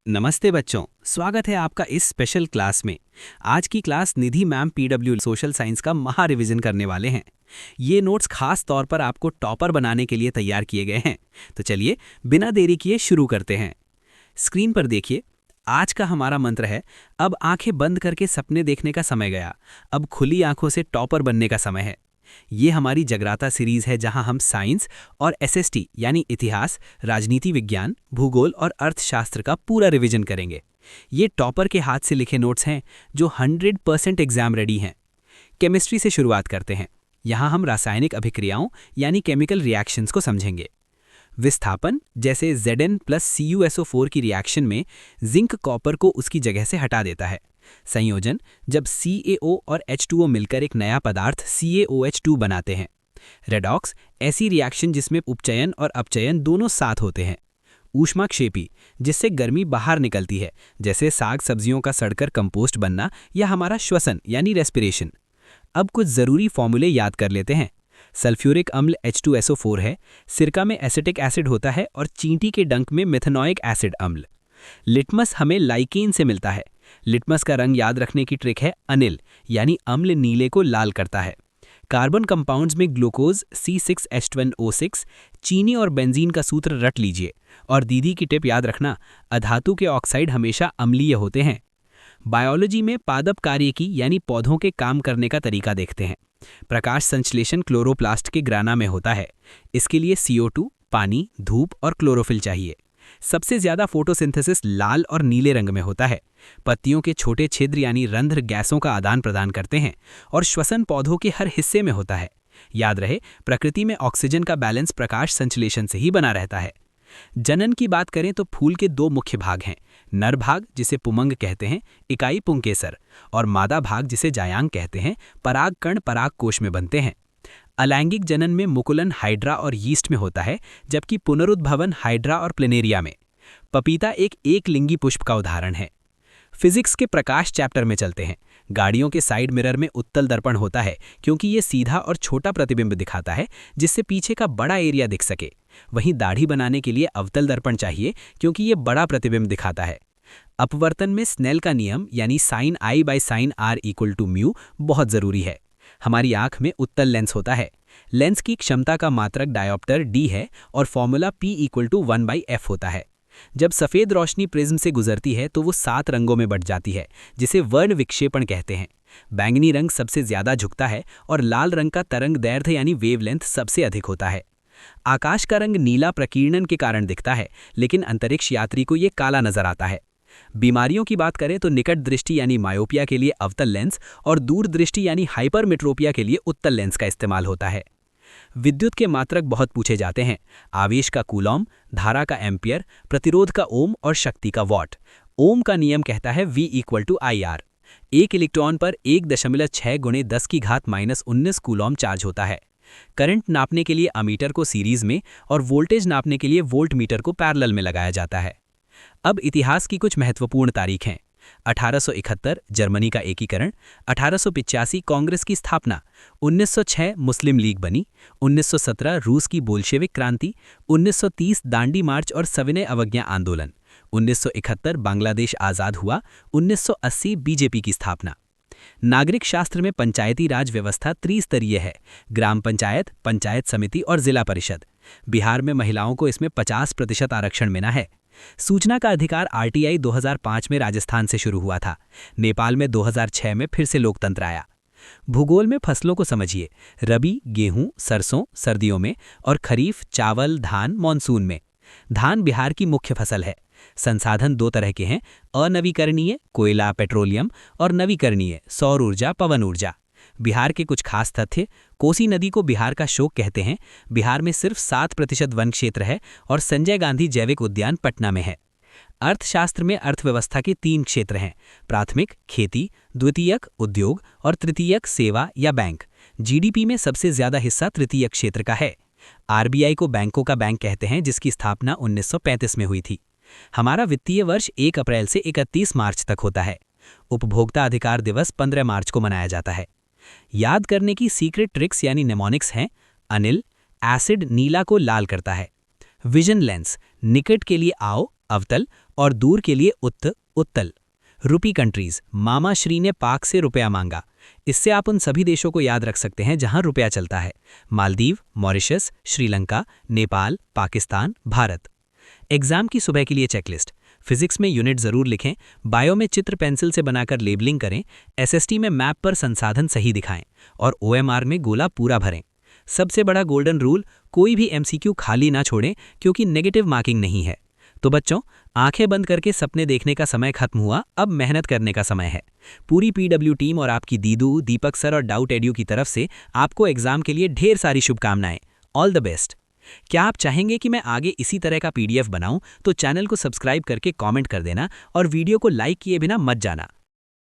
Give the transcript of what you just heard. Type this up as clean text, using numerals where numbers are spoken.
नमस्ते बच्चों, स्वागत है आपका इस स्पेशल क्लास में। आज की क्लास निधि मैम पीडब्ल्यू सोशल साइंस का महा रिवीजन करने वाले हैं। ये नोट्स खास तौर पर आपको टॉपर बनाने के लिए तैयार किए गए हैं। तो चलिए बिना देरी किए शुरू करते हैं। स्क्रीन पर देखिए, आज का हमारा मंत्र है, अब आंखें बंद करके सपने देखने का समय गया, अब खुली आंखों से टॉपर बनने का समय है। ये हमारी जगराता सीरीज है जहां हम साइंस और एसएसटी यानी इतिहास, राजनीति विज्ञान, भूगोल और अर्थशास्त्र का पूरा रिवीजन करेंगे। ये टॉपर के हाथ से लिखे नोट्स हैं जो 100% एग्जाम रेडी हैं। केमिस्ट्री से शुरुआत करते हैं। यहाँ हम रासायनिक अभिक्रियाओं यानी केमिकल रिएक्शंस को समझेंगे। विस्थापन, जैसे Zn प्लस CuSO4 की रिएक्शन में जिंक कॉपर को उसकी जगह से हटा देता है। संयोजन, जब CaO और H2O मिलकर एक नया पदार्थ CaOH2 बनाते हैं। रेडॉक्स, ऐसी रिएक्शन जिसमें उपचयन और अपचयन दोनों साथ होते हैं। ऊष्माक्षेपी, जिससे गर्मी बाहर निकलती है, जैसे साग सब्जियों का सड़कर कंपोस्ट बनना या हमारा श्वसन यानी रेस्पिरेशन। अब कुछ ज़रूरी फॉर्मूले याद कर लेते हैं। सल्फ्यूरिक अम्ल H2SO4 है, सिरका में एसिटिक एसिड होता है और चींटी के डंक में मेथनोइक एसिड अम्ल। लिटमस हमें लाइकेन से मिलता है। लिटमस का रंग याद रखने की ट्रिक है अनिल, यानी अम्ल नीले को लाल करता है। कार्बन कंपाउंड्स में ग्लूकोज C6H12O6, चीनी और बेंजीन का सूत्र रट लीजिए। और दीदी की टिप याद रखना, अधातु के ऑक्साइड हमेशा अम्लीय होते हैं। बायोलॉजी में पादप कार्य की यानी पौधों के काम करने का तरीका देखते हैं। प्रकाश संश्लेषण क्लोरोप्लास्ट के ग्राना में होता है। इसके लिए CO2, पानी, धूप और क्लोरोफिल चाहिए। सबसे ज्यादा फोटोसिंथेसिस लाल और नीले रंग में होता है। पत्तियों के छोटे छिद्र यानी रंध्र गैसों का आदान प्रदान करते हैं और श्वसन पौधों के हर हिस्से में होता है। याद रहे, प्रकृति में ऑक्सीजन का बैलेंस प्रकाश संश्लेषण से ही बना रहता है। जनन की बात करें तो फूल के दो मुख्य भाग हैं। नर भाग, जिसे पुमंग कहते हैं, इकाई पुंकेसर, और मादा भाग, जिसे जायांग कहते हैं, पराग कण पराग कोश में बनते हैं। अलैंगिक जनन में मुकुलन हाइड्रा और यीस्ट में होता है, जबकि पुनरुद्भवन हाइड्रा और प्लेनेरिया में। पपीता एक लिंगी पुष्प का उदाहरण है। फिजिक्स के प्रकाश चैप्टर में चलते हैं। गाड़ियों के साइड मिरर में उत्तल दर्पण होता है, क्योंकि ये सीधा और छोटा प्रतिबिंब दिखाता है, जिससे पीछे का बड़ा एरिया दिख सके। वहीं दाढ़ी बनाने के लिए अवतल दर्पण चाहिए, क्योंकि ये बड़ा प्रतिबिंब दिखाता है। अपवर्तन में स्नेल का नियम यानी sin I/sin R = μ बहुत जरूरी है। हमारी आंख में उत्तल लेंस होता है। लेंस की क्षमता का मात्रक डायोप्टर D है और फॉर्मूला P = 1/f होता है। जब सफ़ेद रोशनी प्रिज्म से गुजरती है तो वो 7 रंगों में बट जाती है, जिसे वर्ण विक्षेपण कहते हैं। बैंगनी रंग सबसे ज्यादा झुकता है और लाल रंग का तरंग दैर्घ्य यानी वेवलेंथ सबसे अधिक होता है। आकाश का रंग नीला प्रकीर्णन के कारण दिखता है, लेकिन अंतरिक्ष यात्री को ये काला नजर आता है। बीमारियों की बात करें तो निकट दृष्टि यानी मायोपिया के लिए अवतल लेंस और दूर दृष्टि यानी हाइपरमेट्रोपिया के लिए उत्तल लेंस का इस्तेमाल होता है। विद्युत के मात्रक बहुत पूछे जाते हैं। आवेश का कूलॉम, धारा का एम्पियर, प्रतिरोध का ओम और शक्ति का वॉट। ओम का नियम कहता है V = IR। एक इलेक्ट्रॉन पर 1.6 × 10⁻⁻19 कूलॉम चार्ज होता है। करंट नापने के लिए अमीटर को सीरीज में और वोल्टेज नापने के लिए वोल्ट मीटर को पैरेलल में लगाया जाता है। अब इतिहास की कुछ महत्वपूर्ण तारीखें। 1871 जर्मनी का एकीकरण, 1885 कांग्रेस की स्थापना, 1906 मुस्लिम लीग बनी, 1917 रूस की बोल्शेविक क्रांति, 1930 दांडी मार्च और सविनय अवज्ञा आंदोलन, 1971 बांग्लादेश आज़ाद हुआ, 1980 बीजेपी की स्थापना। नागरिक शास्त्र में पंचायती राज व्यवस्था त्रिस्तरीय है: ग्राम पंचायत, पंचायत समिति और जिला परिषद। बिहार में महिलाओं को इसमें 50% आरक्षण मिला है। सूचना का अधिकार RTI 2005 में राजस्थान से शुरू हुआ था। नेपाल में 2006 में फिर से लोकतंत्र आया। भूगोल में फसलों को समझिए: रबी गेहूं, सरसों सर्दियों में, और खरीफ चावल धान मानसून में। धान बिहार की मुख्य फसल है। संसाधन दो तरह के हैं: अनवीकरणीय कोयला पेट्रोलियम और नवीकरणीय सौर ऊर्जा पवन ऊर्जा। बिहार के कुछ खास तथ्य: कोसी नदी को बिहार का शोक कहते हैं। बिहार में सिर्फ 7% वन क्षेत्र है और संजय गांधी जैविक उद्यान पटना में है। अर्थशास्त्र में अर्थव्यवस्था के 3 क्षेत्र हैं: प्राथमिक खेती, द्वितीयक उद्योग और तृतीयक सेवा या बैंक। GDP में सबसे ज्यादा हिस्सा तृतीयक क्षेत्र का है। RBI को बैंकों का बैंक कहते हैं, जिसकी स्थापना 1935 में हुई थी। हमारा वित्तीय वर्ष 1 अप्रैल से 31 मार्च तक होता है। उपभोक्ता अधिकार दिवस 15 मार्च को मनाया जाता है। याद करने की सीक्रेट ट्रिक्स यानी नेमोनिक्स हैं: अनिल, एसिड नीला को लाल करता है। विजन लेंस, निकट के लिए आओ अवतल और दूर के लिए उत्तल। रुपी कंट्रीज, मामा श्री ने पाक से रुपया मांगा। इससे आप उन सभी देशों को याद रख सकते हैं जहां रुपया चलता है। मालदीव, मॉरिशस, श्रीलंका, नेपाल, पाकिस्तान, भारत। एग्जाम की सुबह के लिए चेकलिस्ट। फिजिक्स में यूनिट जरूर लिखें, बायो में चित्र पेंसिल से बनाकर लेबलिंग करें, एसएसटी में मैप पर संसाधन सही दिखाएं और ओएमआर में गोला पूरा भरें। सबसे बड़ा गोल्डन रूल, कोई भी एमसीक्यू खाली ना छोड़ें क्योंकि नेगेटिव मार्किंग नहीं है। तो बच्चों, आंखें बंद करके सपने देखने का समय खत्म हुआ, अब मेहनत करने का समय है। पूरी पीडब्ल्यू टीम और आपकी दीदू, दीपक सर और डाउट एड्यू की तरफ से आपको एग्जाम के लिए ढेर सारी शुभकामनाएं। All the best. क्या आप चाहेंगे कि मैं आगे इसी तरह का पीडीएफ बनाऊं? तो चैनल को सब्सक्राइब करके कमेंट कर देना और वीडियो को लाइक किए बिना मत जाना।